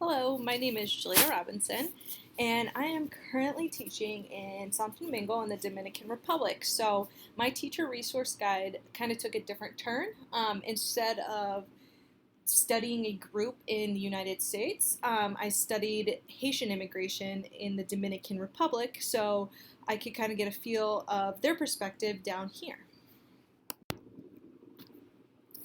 Hello, my name is Julia Robinson, and I am currently teaching in Santo Domingo in the Dominican Republic. So, my teacher resource guide kind of took a different turn. Instead of studying a group in the United States, I studied Haitian immigration in the Dominican Republic, so I could kind of get a feel of their perspective down here.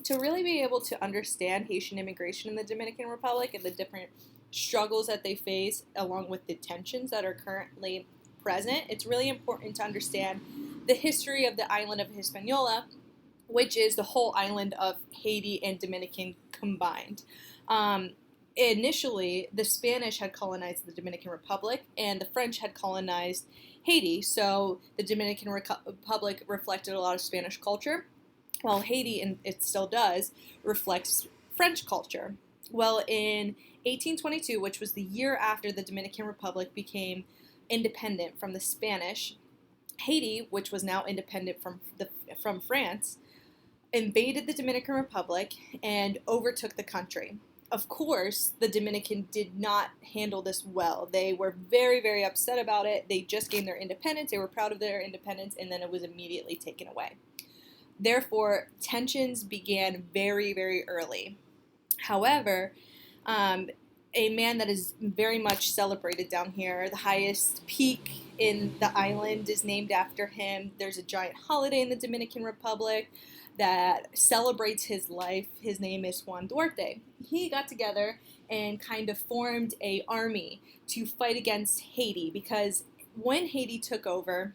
To really be able to understand Haitian immigration in the Dominican Republic and the different struggles that they face, along with the tensions that are currently present, it's really important to understand the history of the island of Hispaniola, which is the whole island of Haiti and Dominican combined. Um, Initially, the Spanish had colonized the Dominican Republic, and the French had colonized Haiti. So the Dominican Republic reflected a lot of Spanish culture, while Haiti, and it still does, reflects French culture. Well, in 1822, which was the year after the Dominican Republic became independent from the Spanish, Haiti, which was now independent from France, invaded the Dominican Republic and overtook the country. Of course, the Dominican did not handle this well. They were very, very upset about it. They just gained their independence. They were proud of their independence, and then it was immediately taken away. Therefore, tensions began very, very early. However, um, a man that is very much celebrated down here, the highest peak in the island is named after him. There's a giant holiday in the Dominican Republic that celebrates his life. His name is Juan Duarte. He got together and kind of formed a army to fight against Haiti because when Haiti took over,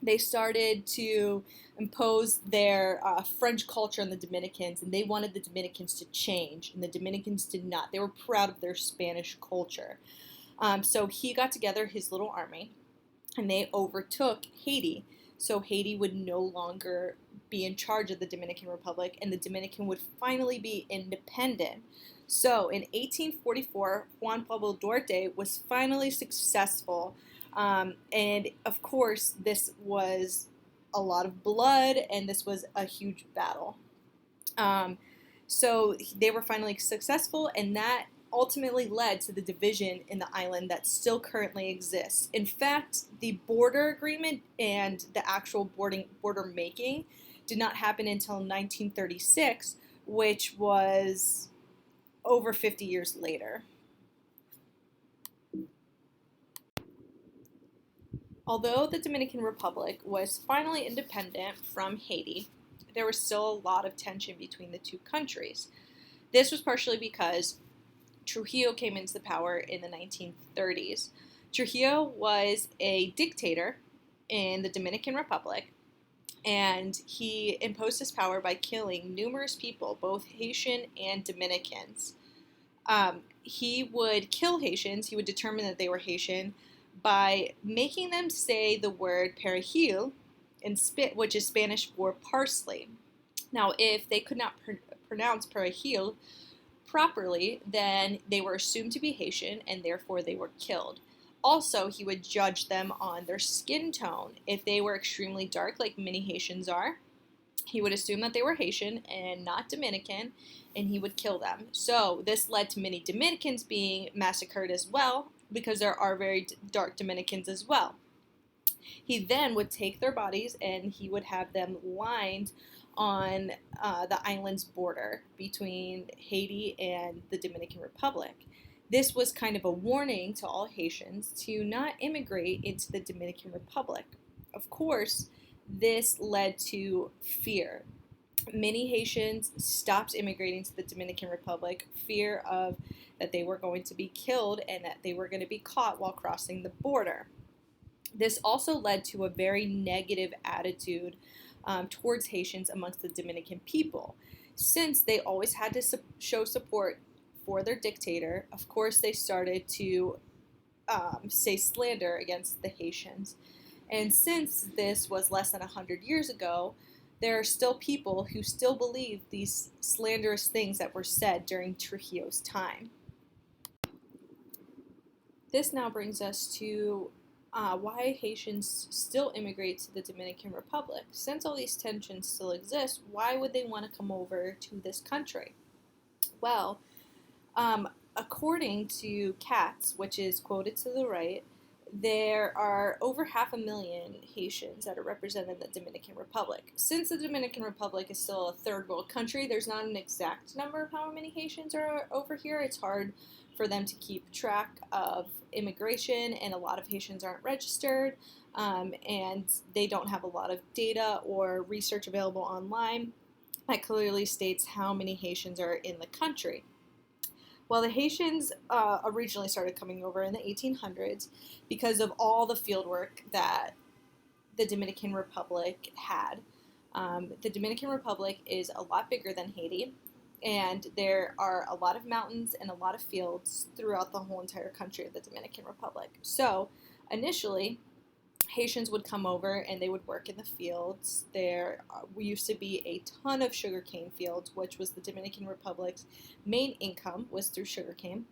they started to impose their French culture on the Dominicans, and they wanted the Dominicans to change, and the Dominicans did not. They were proud of their Spanish culture. So he got together his little army, and they overtook Haiti. So Haiti would no longer be in charge of the Dominican Republic, and the Dominican would finally be independent. So in 1844, Juan Pablo Duarte was finally successful. And of course, this was a lot of blood, and this was a huge battle. Um, so they were finally successful, and that ultimately led to the division in the island that still currently exists. In fact, the border agreement and the actual border making did not happen until 1936, which was over 50 years later. Although the Dominican Republic was finally independent from Haiti, there was still a lot of tension between the two countries. This was partially because Trujillo came into the power in the 1930s. Trujillo was a dictator in the Dominican Republic, and he imposed his power by killing numerous people, both Haitian and Dominicans. He would kill Haitians, he would determine that they were Haitian by making them say the word perejil, which is Spanish for parsley. Now, if they could not pronounce perejil properly, then they were assumed to be Haitian and therefore they were killed. Also, he would judge them on their skin tone. If they were extremely dark, like many Haitians are, he would assume that they were Haitian and not Dominican, and he would kill them. So this led to many Dominicans being massacred as well, because there are very dark Dominicans as well. He then would take their bodies and he would have them lined on the island's border between Haiti and the Dominican Republic. This was kind of a warning to all Haitians to not immigrate into the Dominican Republic. Of course, this led to fear. Many Haitians stopped immigrating to the Dominican Republic, fear of that they were going to be killed and that they were going to be caught while crossing the border. This also led to a very negative attitude towards Haitians amongst the Dominican people. Since they always had to show support for their dictator, of course, they started to say slander against the Haitians. And since this was less than 100 years ago, there are still people who still believe these slanderous things that were said during Trujillo's time. This now brings us to why Haitians still immigrate to the Dominican Republic. Since all these tensions still exist, why would they want to come over to this country? Well, according to CATS, which is quoted to the right, there are over 500,000 Haitians that are represented in the Dominican Republic. Since the Dominican Republic is still a third world country, there's not an exact number of how many Haitians are over here. It's hard for them to keep track of immigration, and a lot of Haitians aren't registered, and they don't have a lot of data or research available online that clearly states how many Haitians are in the country. Well, the Haitians originally started coming over in the 1800s because of all the field work that the Dominican Republic had. The Dominican Republic is a lot bigger than Haiti, and there are a lot of mountains and a lot of fields throughout the whole entire country of the Dominican Republic. So, initially, Haitians would come over and they would work in the fields. There used to be a ton of sugarcane fields, which was the Dominican Republic's main income was through sugarcane.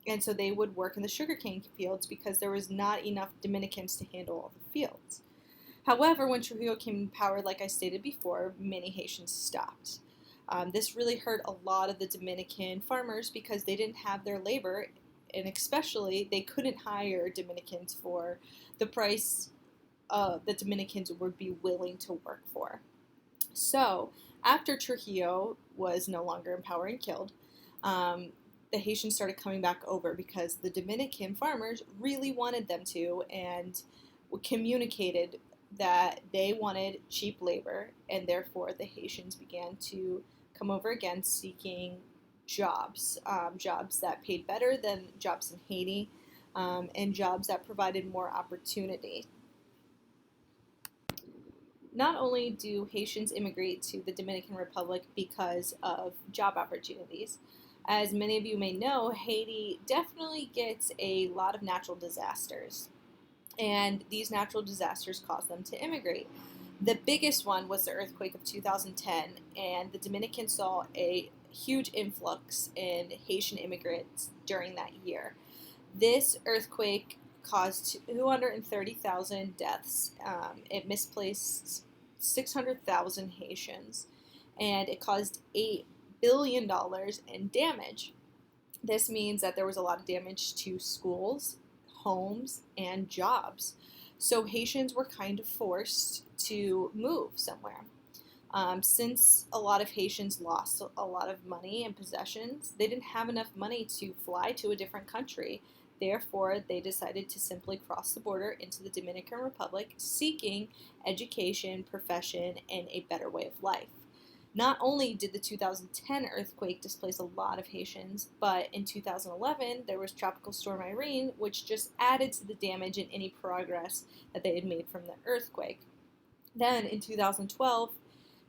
And so they would work in the sugarcane fields because there was not enough Dominicans to handle all the fields. However, when Trujillo came in power, like I stated before, many Haitians stopped. This really hurt a lot of the Dominican farmers because they didn't have their labor, and especially they couldn't hire Dominicans for the price the Dominicans would be willing to work for. So, after Trujillo was no longer in power and killed, the Haitians started coming back over because the Dominican farmers really wanted them to, and communicated that they wanted cheap labor, and therefore the Haitians began to come over again seeking jobs, jobs that paid better than jobs in Haiti, and jobs that provided more opportunity. Not only do Haitians immigrate to the Dominican Republic because of job opportunities, as many of you may know, Haiti definitely gets a lot of natural disasters, and these natural disasters cause them to immigrate. The biggest one was the earthquake of 2010, and the Dominicans saw a huge influx in Haitian immigrants during that year. This earthquake caused 230,000 deaths. It misplaced 600,000 Haitians, and it caused $8 billion in damage. This means that there was a lot of damage to schools, homes, and jobs. So Haitians were kind of forced to move somewhere. Since a lot of Haitians lost a lot of money and possessions, they didn't have enough money to fly to a different country. Therefore, they decided to simply cross the border into the Dominican Republic, seeking education, profession, and a better way of life. Not only did the 2010 earthquake displace a lot of Haitians, but in 2011 there was Tropical Storm Irene, which just added to the damage and any progress that they had made from the earthquake. Then in 2012,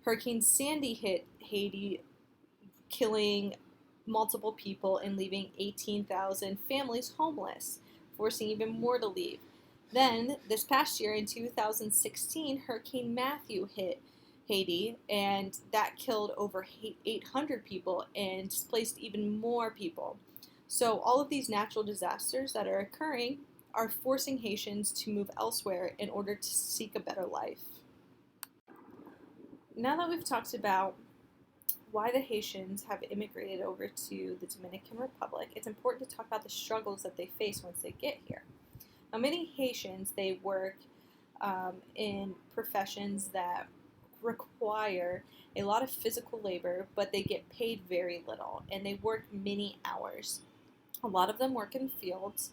Hurricane Sandy hit Haiti, killing multiple people and leaving 18,000 families homeless, forcing even more to leave. Then, this past year in 2016, Hurricane Matthew hit Haiti, and that killed over 800 people and displaced even more people. So all of these natural disasters that are occurring are forcing Haitians to move elsewhere in order to seek a better life. Now that we've talked about why the Haitians have immigrated over to the Dominican Republic, it's important to talk about the struggles that they face once they get here. Now, many Haitians, they work in professions that require a lot of physical labor, but they get paid very little, and they work many hours. A lot of them work in fields,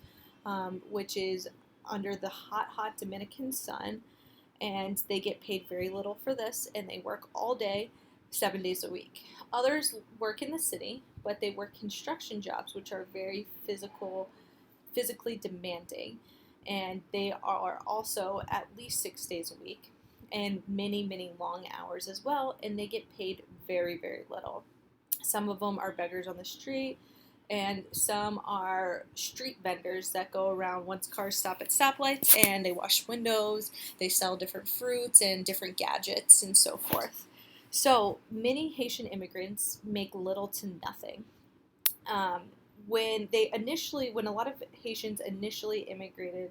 which is under the hot Dominican sun, and they get paid very little for this, and they work all day, 7 days a week. Others work in the city, but they work construction jobs, which are very physically demanding, and they are also at least 6 days a week, and many long hours as well, and they get paid very little. Some of them are beggars on the street, and some are street vendors that go around once cars stop at stoplights, and they wash windows, they sell different fruits and different gadgets and so forth. So many Haitian immigrants make little to nothing. When a lot of Haitians initially immigrated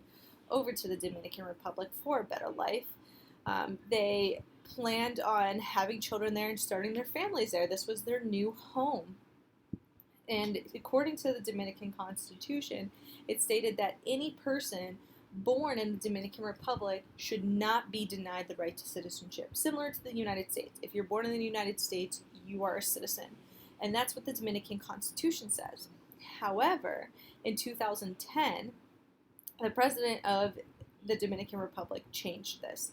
over to the Dominican Republic for a better life, they planned on having children there and starting their families there. This was their new home. And according to the Dominican Constitution, it stated that any person born in the Dominican Republic should not be denied the right to citizenship, similar to the United States. If you're born in the United States, you are a citizen. And that's what the Dominican Constitution says. However, in 2010, the president of the Dominican Republic changed this.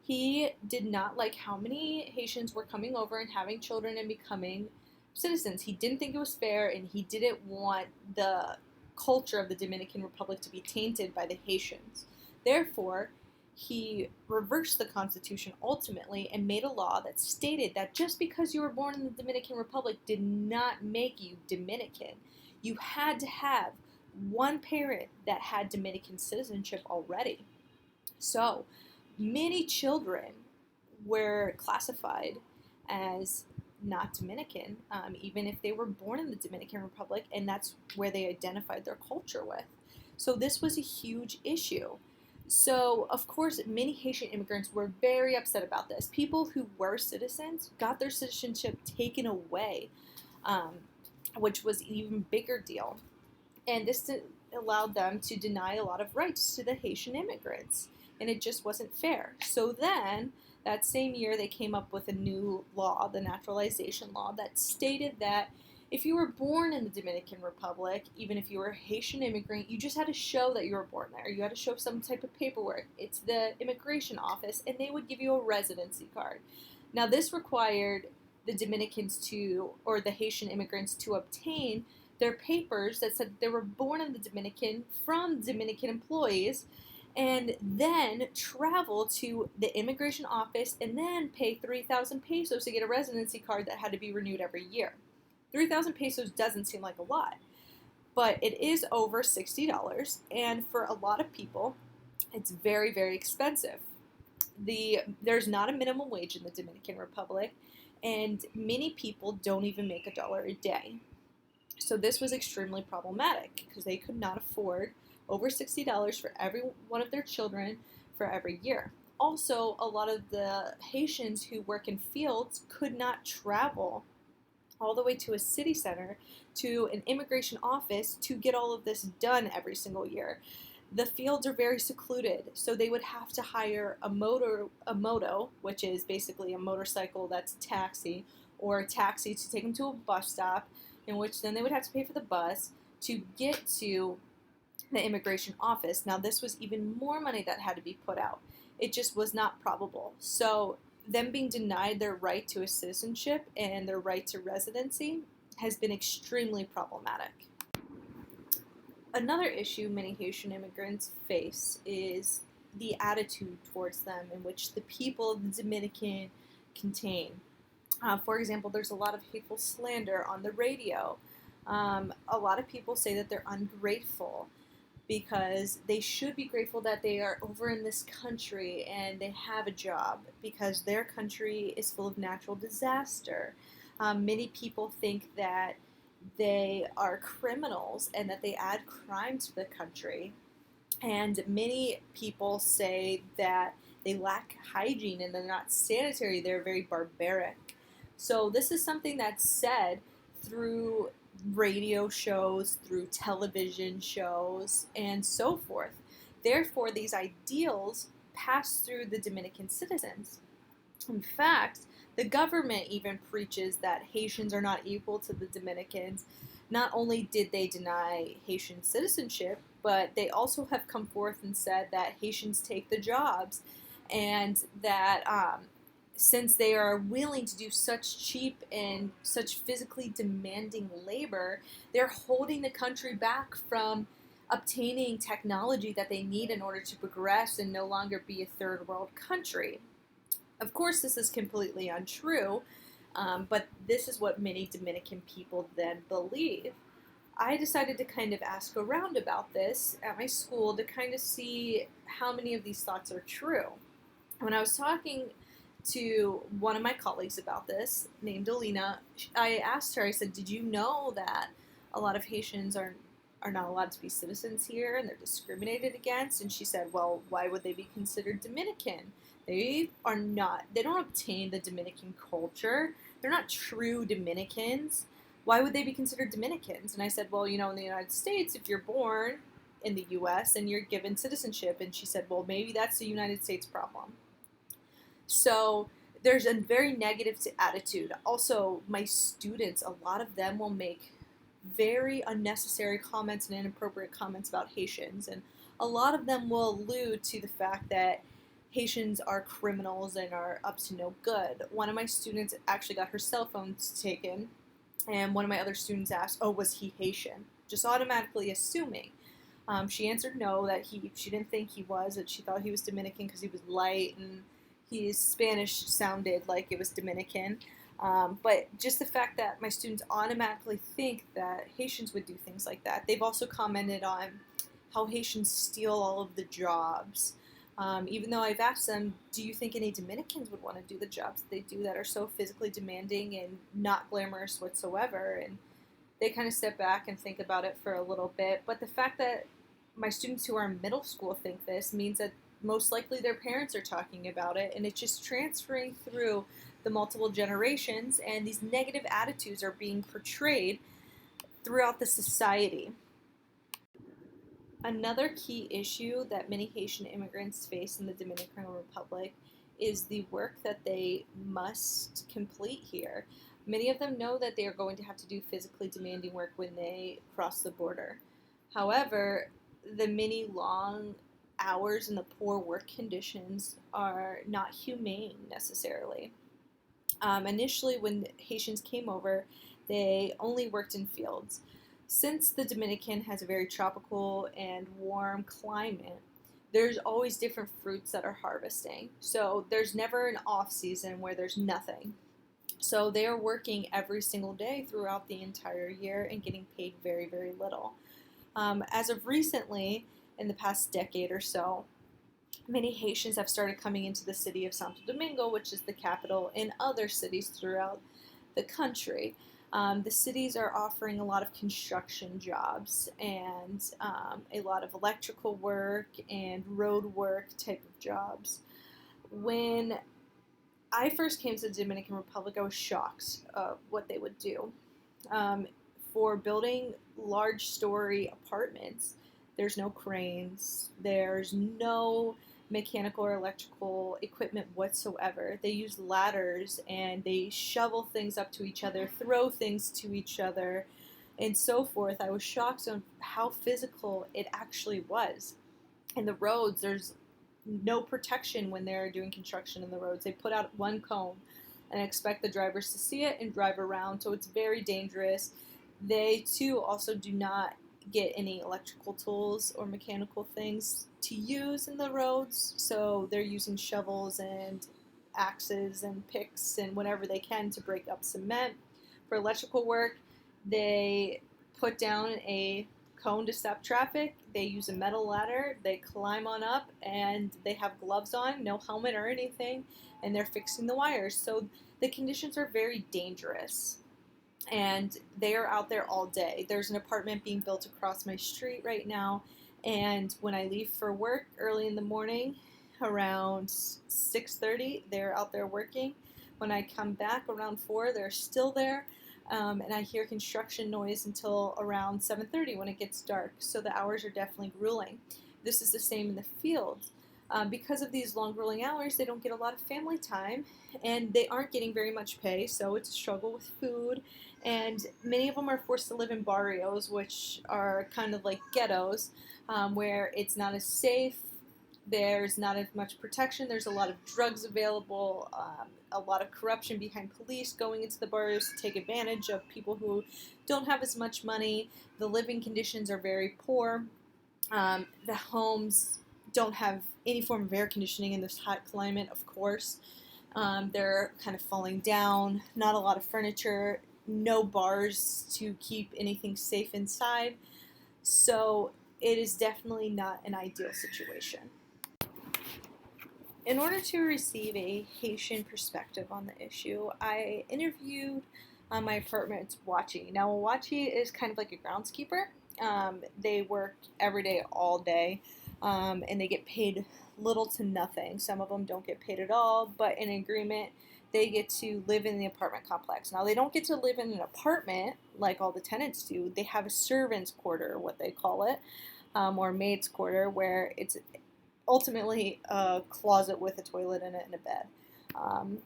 He did not like how many Haitians were coming over and having children and becoming citizens. He didn't think it was fair, and he didn't want the culture of the Dominican Republic to be tainted by the Haitians. Therefore, he reversed the Constitution ultimately and made a law that stated that just because you were born in the Dominican Republic did not make you Dominican. You had to have one parent that had Dominican citizenship already. So, many children were classified as not Dominican, even if they were born in the Dominican Republic, and that's where they identified their culture with. So this was a huge issue. So, of course, many Haitian immigrants were very upset about this. People who were citizens got their citizenship taken away, which was an even bigger deal. And this allowed them to deny a lot of rights to the Haitian immigrants, and it just wasn't fair. So then, that same year, they came up with a new law, the naturalization law, that stated that if you were born in the Dominican Republic, even if you were a Haitian immigrant, you just had to show that you were born there. You had to show some type of paperwork. It's the immigration office, and they would give you a residency card. Now, this required the Dominicans or the Haitian immigrants to obtain their papers that said they were born in the Dominican from Dominican employees, and then travel to the immigration office and then pay 3,000 pesos to get a residency card that had to be renewed every year. 3,000 pesos doesn't seem like a lot, but it is over $60, and for a lot of people, it's very, very expensive. There's not a minimum wage in the Dominican Republic, and many people don't even make $1 a day. So this was extremely problematic because they could not afford over $60 for every one of their children for every year. Also, a lot of the Haitians who work in fields could not travel all the way to a city center to an immigration office to get all of this done every single year. The fields are very secluded, so they would have to hire a moto, which is basically a motorcycle that's a taxi, or a taxi to take them to a bus stop, in which then they would have to pay for the bus to get to the immigration office. Now, this was even more money that had to be put out. It just was not probable. So, them being denied their right to a citizenship and their right to residency has been extremely problematic. Another issue many Haitian immigrants face is the attitude towards them in which the people of the Dominican contain. For example, there's a lot of hateful slander on the radio. A lot of people say that they're ungrateful because they should be grateful that they are over in this country and they have a job because their country is full of natural disaster. Many people think that they are criminals and that they add crime to the country. And many people say that they lack hygiene and they're not sanitary, they're very barbaric. So this is something that's said through radio shows, through television shows, and so forth. Therefore, these ideals pass through the Dominican citizens. In fact, the government even preaches that Haitians are not equal to the Dominicans. Not only did they deny Haitian citizenship, but they also have come forth and said that Haitians take the jobs, and that since they are willing to do such cheap and such physically demanding labor, they're holding the country back from obtaining technology that they need in order to progress and no longer be a third world country. Of course, this is completely untrue, but this is what many Dominican people then believe. I decided to kind of ask around about this at my school to kind of see how many of these thoughts are true. When I was talking to one of my colleagues about this, named Alina, I asked her, I said, did you know that a lot of Haitians are not allowed to be citizens here and they're discriminated against? And she said, well, why would they be considered Dominican? They don't obtain the Dominican culture. They're not true Dominicans. why would they be considered Dominicans? And I said, well, in the United States, if you're born in the U.S. and you're given citizenship. And she said, well, maybe that's the United States problem. So there's a very negative attitude. Also, my students, a lot of them will make very unnecessary comments and inappropriate comments about Haitians. And a lot of them will allude to the fact that Haitians are criminals and are up to no good. One of my students actually got her cell phone taken, and one of my other students asked, oh, was he Haitian? Just automatically assuming. She answered no, that she didn't think he was, that she thought he was Dominican because he was light and his Spanish sounded like it was Dominican. But just the fact that my students automatically think that Haitians would do things like that. They've also commented on how Haitians steal all of the jobs. Even though I've asked them, do you think any Dominicans would want to do the jobs that they do that are so physically demanding and not glamorous whatsoever? And they kind of step back and think about it for a little bit. But the fact that my students who are in middle school think this means that most likely their parents are talking about it, and it's just transferring through the multiple generations, and these negative attitudes are being portrayed throughout the society. Another key issue that many Haitian immigrants face in the Dominican Republic is the work that they must complete here. Many of them know that they are going to have to do physically demanding work when they cross the border. However, the many long hours and the poor work conditions are not humane necessarily. Initially, when Haitians came over, they only worked in fields. Since the Dominican has a very tropical and warm climate, there's always different fruits that are harvesting. So there's never an off season where there's nothing. So they are working every single day throughout the entire year and getting paid very, very little. As of recently, in the past decade or so, many Haitians have started coming into the city of Santo Domingo, which is the capital, and other cities throughout the country. The cities are offering a lot of construction jobs and a lot of electrical work and road work type of jobs. When I first came to the Dominican Republic, I was shocked at what they would do. For building large story apartments, there's no cranes, there's no mechanical or electrical equipment whatsoever. They use ladders and they shovel things up to each other, throw things to each other, and so forth. I was shocked on how physical it actually was. And the roads, there's no protection when they're doing construction in the roads. They put out one cone and expect the drivers to see it and drive around, so it's very dangerous. They too also do not get any electrical tools or mechanical things to use in the roads, so they're using shovels and axes and picks and whatever they can to break up cement. For electrical work, they put down a cone to stop traffic, they use a metal ladder, they climb on up, and they have gloves on, no helmet or anything, and they're fixing the wires. So the conditions are very dangerous. And they are out there all day. There's an apartment being built across my street right now, and when I leave for work early in the morning, around 6:30, they're out there working. When I come back around 4, they're still there, and I hear construction noise until around 7:30 when it gets dark. So the hours are definitely grueling. This is the same in the fields. Because of these long grueling hours, they don't get a lot of family time, and they aren't getting very much pay, so it's a struggle with food. And many of them are forced to live in barrios, which are kind of like ghettos, where it's not as safe, there's not as much protection, there's a lot of drugs available, a lot of corruption behind police going into the barrios to take advantage of people who don't have as much money. The living conditions are very poor. The homes don't have any form of air conditioning in this hot climate, of course. They're kind of falling down, not a lot of furniture, no bars to keep anything safe inside. So it is definitely not an ideal situation. In order to receive a Haitian perspective on the issue, I interviewed my apartment Wachi. Now, a Wachi is kind of like a groundskeeper. They work every day, all day, and they get paid little to nothing. Some of them don't get paid at all, but in agreement, they get to live in the apartment complex. Now, they don't get to live in an apartment like all the tenants do. They have a servant's quarter, what they call it, or maid's quarter, where it's ultimately a closet with a toilet in it and a bed.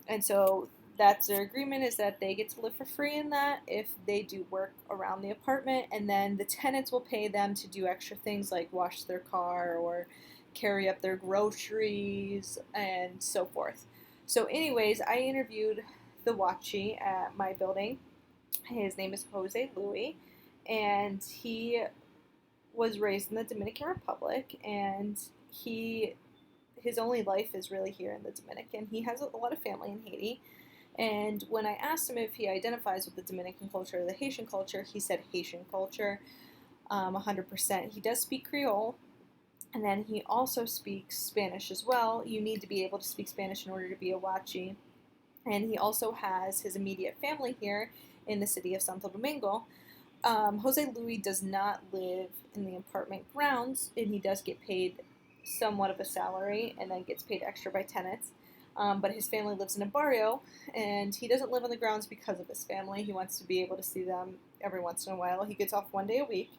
And so that's their agreement, is that they get to live for free in that if they do work around the apartment, and then the tenants will pay them to do extra things like wash their car or carry up their groceries and so forth. So anyways, I interviewed the Wachi at my building. His name is Jose Louis, and he was raised in the Dominican Republic, and his only life is really here in the Dominican. He has a lot of family in Haiti, and when I asked him if he identifies with the Dominican culture or the Haitian culture, he said Haitian culture, 100%. He does speak Creole, and then he also speaks Spanish as well. You need to be able to speak Spanish in order to be a Wachi. And he also has his immediate family here in the city of Santo Domingo. Jose Louis does not live in the apartment grounds, and he does get paid somewhat of a salary and then gets paid extra by tenants. But his family lives in a barrio, and he doesn't live on the grounds because of his family. He wants to be able to see them every once in a while. He gets off 1 day a week,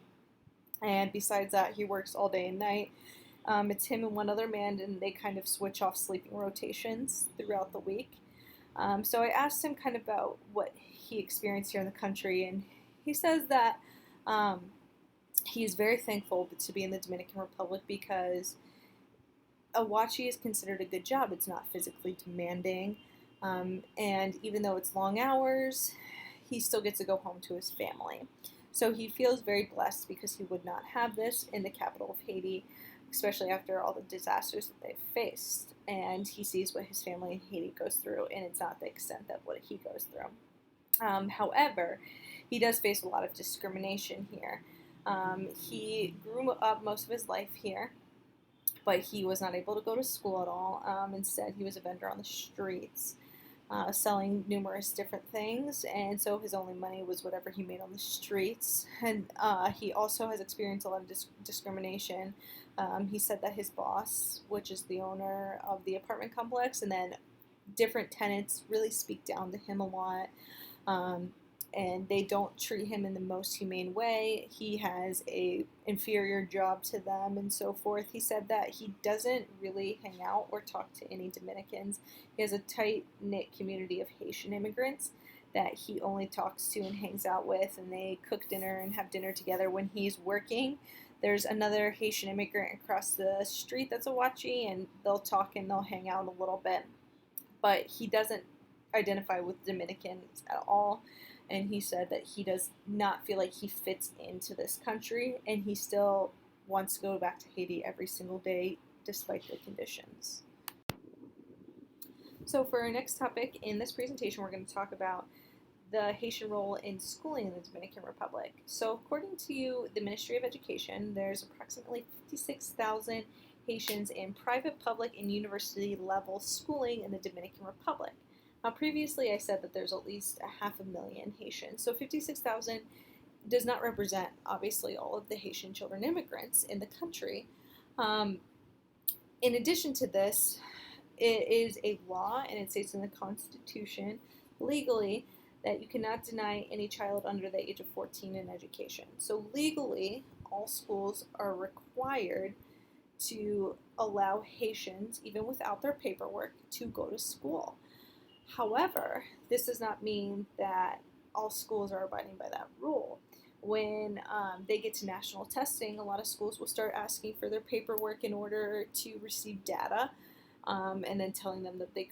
and besides that, he works all day and night. It's him and one other man, and they kind of switch off sleeping rotations throughout the week. So I asked him kind of about what he experienced here in the country, and he says that he's very thankful to be in the Dominican Republic because a Wachi is considered a good job. It's not physically demanding, and even though it's long hours, he still gets to go home to his family. So he feels very blessed because he would not have this in the capital of Haiti, especially after all the disasters that they've faced. And he sees what his family in Haiti goes through, and it's not the extent of what he goes through. However, he does face a lot of discrimination here. He grew up most of his life here, but he was not able to go to school at all. Instead, he was a vendor on the streets, selling numerous different things, and so his only money was whatever he made on the streets. And he also has experienced a lot of discrimination. He said that his boss, which is the owner of the apartment complex, and then different tenants really speak down to him a lot. And they don't treat him in the most humane way. He has a inferior job to them and so forth. He said that he doesn't really hang out or talk to any Dominicans. He has a tight-knit community of Haitian immigrants that he only talks to and hangs out with, and they cook dinner and have dinner together when he's working. There's another Haitian immigrant across the street that's a Wachi, and they'll talk and they'll hang out a little bit. But he doesn't identify with Dominicans at all. And he said that he does not feel like he fits into this country, and he still wants to go back to Haiti every single day despite the conditions. So for our next topic in this presentation, we're going to talk about the Haitian role in schooling in the Dominican Republic. So according to the Ministry of Education, there's approximately 56,000 Haitians in private, public, and university level schooling in the Dominican Republic. Now, previously I said that there's at least 500,000 Haitians, so 56,000 does not represent, obviously, all of the Haitian children immigrants in the country. In addition to this, it is a law, and it states in the Constitution, legally, that you cannot deny any child under the age of 14 an education. So legally, all schools are required to allow Haitians, even without their paperwork, to go to school. However, this does not mean that all schools are abiding by that rule. When they get to national testing, a lot of schools will start asking for their paperwork in order to receive data, and then telling them that they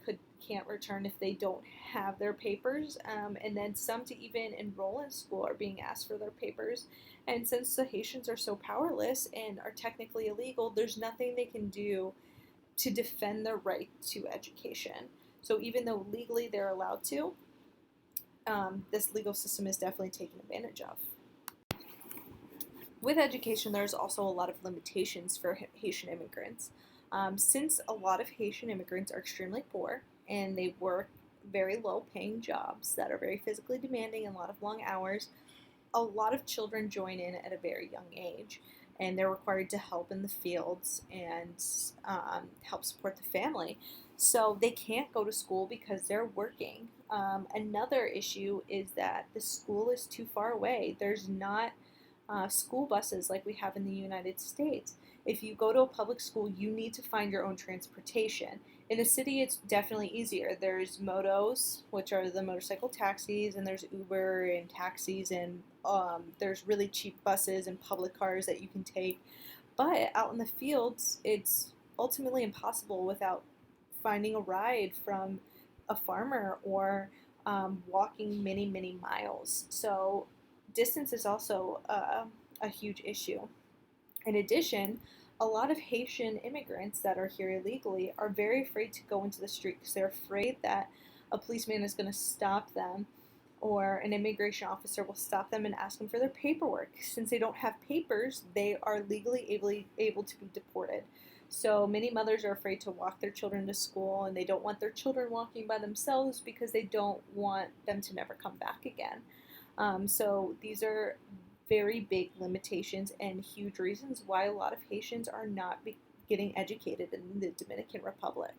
can't return if they don't have their papers. And then some to even enroll in school are being asked for their papers. And since the Haitians are so powerless and are technically illegal, there's nothing they can do to defend their right to education. So even though legally they're allowed to, this legal system is definitely taken advantage of. With education, there's also a lot of limitations for Haitian immigrants. Since a lot of Haitian immigrants are extremely poor and they work very low-paying jobs that are very physically demanding and a lot of long hours, a lot of children join in at a very young age. and they're required to help in the fields and help support the family. So they can't go to school because they're working. Another issue is that the school is too far away. There's not school buses like we have in the United States. If you go to a public school, you need to find your own transportation. In a city, it's definitely easier. There's motos, which are the motorcycle taxis, and there's Uber and taxis, and there's really cheap buses and public cars that you can take. But out in the fields, it's ultimately impossible without finding a ride from a farmer or walking many, many miles. So distance is also a huge issue. In addition, a lot of Haitian immigrants that are here illegally are very afraid to go into the street because they're afraid that a policeman is going to stop them or an immigration officer will stop them and ask them for their paperwork. Since they don't have papers, they are legally able to be deported. So many mothers are afraid to walk their children to school, and they don't want their children walking by themselves because they don't want them to never come back again. So these are very big limitations and huge reasons why a lot of Haitians are not getting educated in the Dominican Republic.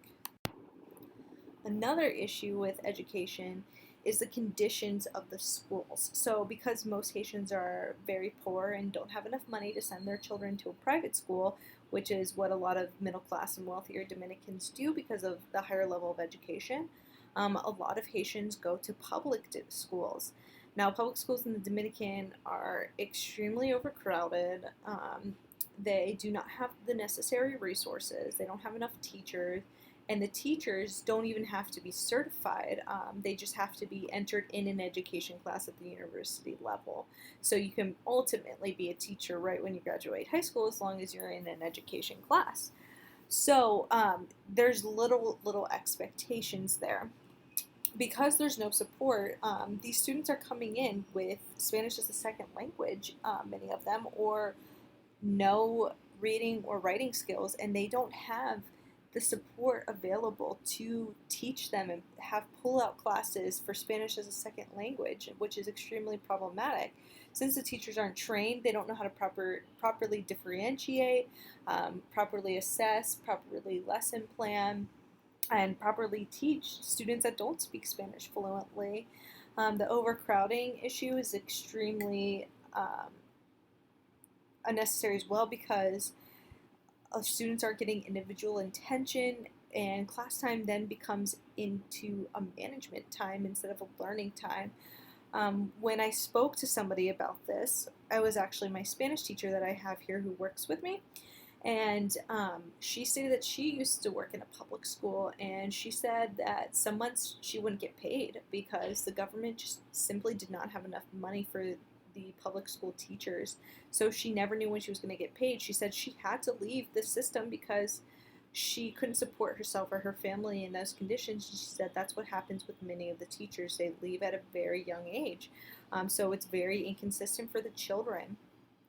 Another issue with education is the conditions of the schools. So because most Haitians are very poor and don't have enough money to send their children to a private school, which is what a lot of middle class and wealthier Dominicans do because of the higher level of education, a lot of Haitians go to public schools. Now, public schools in the Dominican are extremely overcrowded. They do not have the necessary resources. They don't have enough teachers. And the teachers don't even have to be certified. They just have to be entered in an education class at the university level. So you can ultimately be a teacher right when you graduate high school as long as you're in an education class. So there's little expectations there. Because there's no support, these students are coming in with Spanish as a second language, many of them, or no reading or writing skills, and they don't have the support available to teach them and have pull-out classes for Spanish as a second language, which is extremely problematic. Since the teachers aren't trained, they don't know how to properly differentiate, properly assess, properly lesson plan, and properly teach students that don't speak Spanish fluently. The overcrowding issue is extremely unnecessary as well because students aren't getting individual attention, and class time then becomes into a management time instead of a learning time. When I spoke to somebody about this, I was actually my Spanish teacher that I have here who works with me, and she stated that she used to work in a public school, and she said that some months she wouldn't get paid because the government just simply did not have enough money for the public school teachers. So she never knew when she was going to get paid. She said she had to leave the system because she couldn't support herself or her family in those conditions. She said that's what happens with many of the teachers. They leave at a very young age. So it's very inconsistent for the children.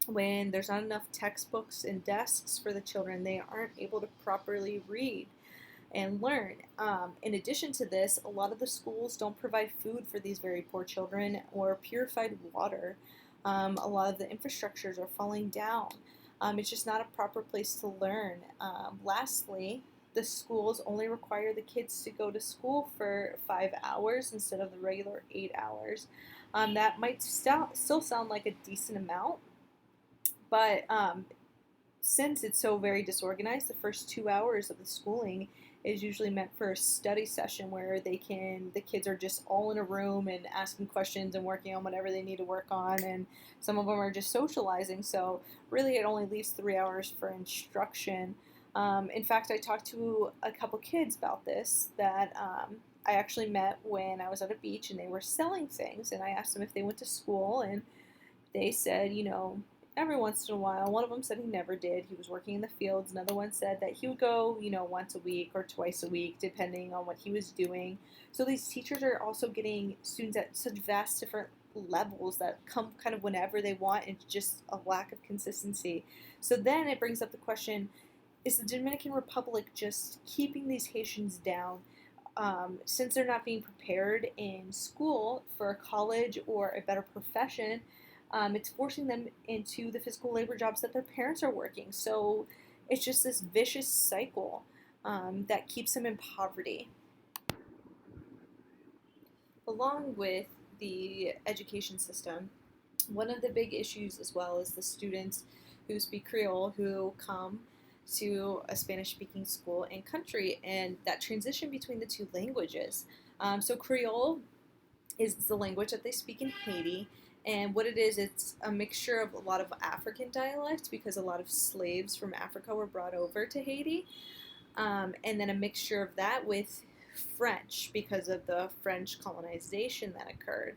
When there's not enough textbooks and desks for the children, they aren't able to properly read and learn. In addition to this, a lot of the schools don't provide food for these very poor children or purified water. A lot of the infrastructures are falling down. It's just not a proper place to learn. Lastly, the schools only require the kids to go to school for 5 hours instead of the regular 8 hours. That might still sound like a decent amount, but since it's so very disorganized, the first 2 hours of the schooling is usually meant for a study session where the kids are just all in a room and asking questions and working on whatever they need to work on, and some of them are just socializing. So really it only leaves 3 hours for instruction. In fact, I talked to a couple kids about this that I actually met when I was at a beach, and they were selling things, and I asked them if they went to school, and they said, every once in a while. One of them said he never did. He was working in the fields. Another one said that he would go, once a week or twice a week, depending on what he was doing. So these teachers are also getting students at such vast different levels that come kind of whenever they want, and it's just a lack of consistency. So then it brings up the question, is the Dominican Republic just keeping these Haitians down? Since they're not being prepared in school for a college or a better profession, It's forcing them into the physical labor jobs that their parents are working. So it's just this vicious cycle that keeps them in poverty. Along with the education system, one of the big issues as well is the students who speak Creole who come to a Spanish speaking school and country, and that transition between the two languages. So, Creole is the language that they speak in Haiti. And what it is, it's a mixture of a lot of African dialects because a lot of slaves from Africa were brought over to Haiti. And then a mixture of that with French because of the French colonization that occurred.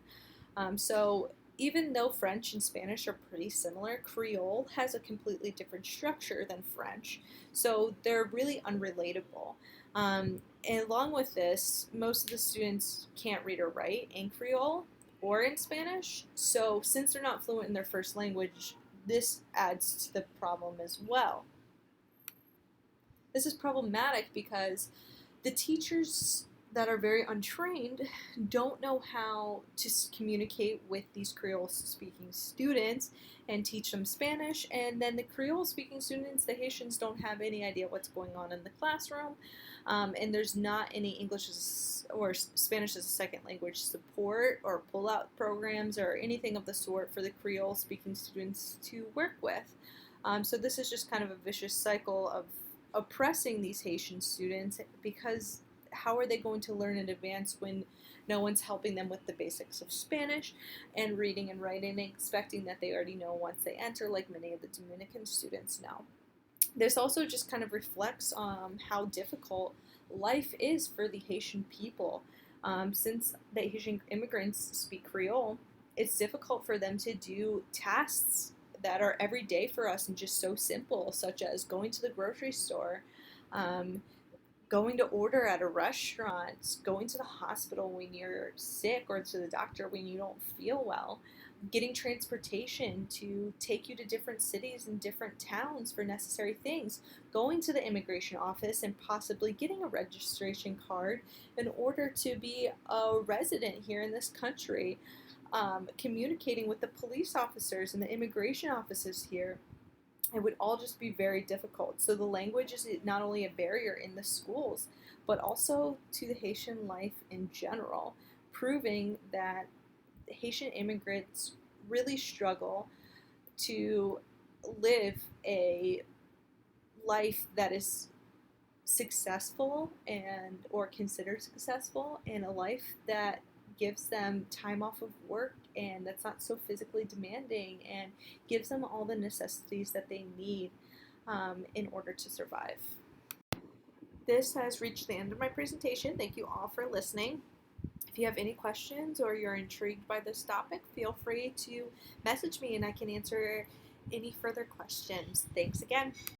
So even though French and Spanish are pretty similar, Creole has a completely different structure than French. So they're really unrelatable. And along with this, most of the students can't read or write in Creole or in Spanish. So since they're not fluent in their first language, this adds to the problem as well. This is problematic because the teachers that are very untrained don't know how to communicate with these Creole speaking students and teach them Spanish, and then the Creole speaking students, the Haitians, don't have any idea what's going on in the classroom, and there's not any English or Spanish as a second language support or pull-out programs or anything of the sort for the Creole speaking students to work with. So this is just kind of a vicious cycle of oppressing these Haitian students, because how are they going to learn in advance when no one's helping them with the basics of Spanish and reading and writing, expecting that they already know once they enter, like many of the Dominican students know. This also just kind of reflects on how difficult life is for the Haitian people. Since the Haitian immigrants speak Creole, it's difficult for them to do tasks that are every day for us and just so simple, such as going to the grocery store, going to order at a restaurant, going to the hospital when you're sick or to the doctor when you don't feel well, getting transportation to take you to different cities and different towns for necessary things, going to the immigration office and possibly getting a registration card in order to be a resident here in this country, communicating with the police officers and the immigration offices here. It would all just be very difficult. So the language is not only a barrier in the schools, but also to the Haitian life in general, proving that Haitian immigrants really struggle to live a life that is successful and or considered successful, and a life that gives them time off of work and that's not so physically demanding and gives them all the necessities that they need in order to survive. This has reached the end of my presentation. Thank you all for listening. If you have any questions or you're intrigued by this topic, feel free to message me and I can answer any further questions. Thanks again.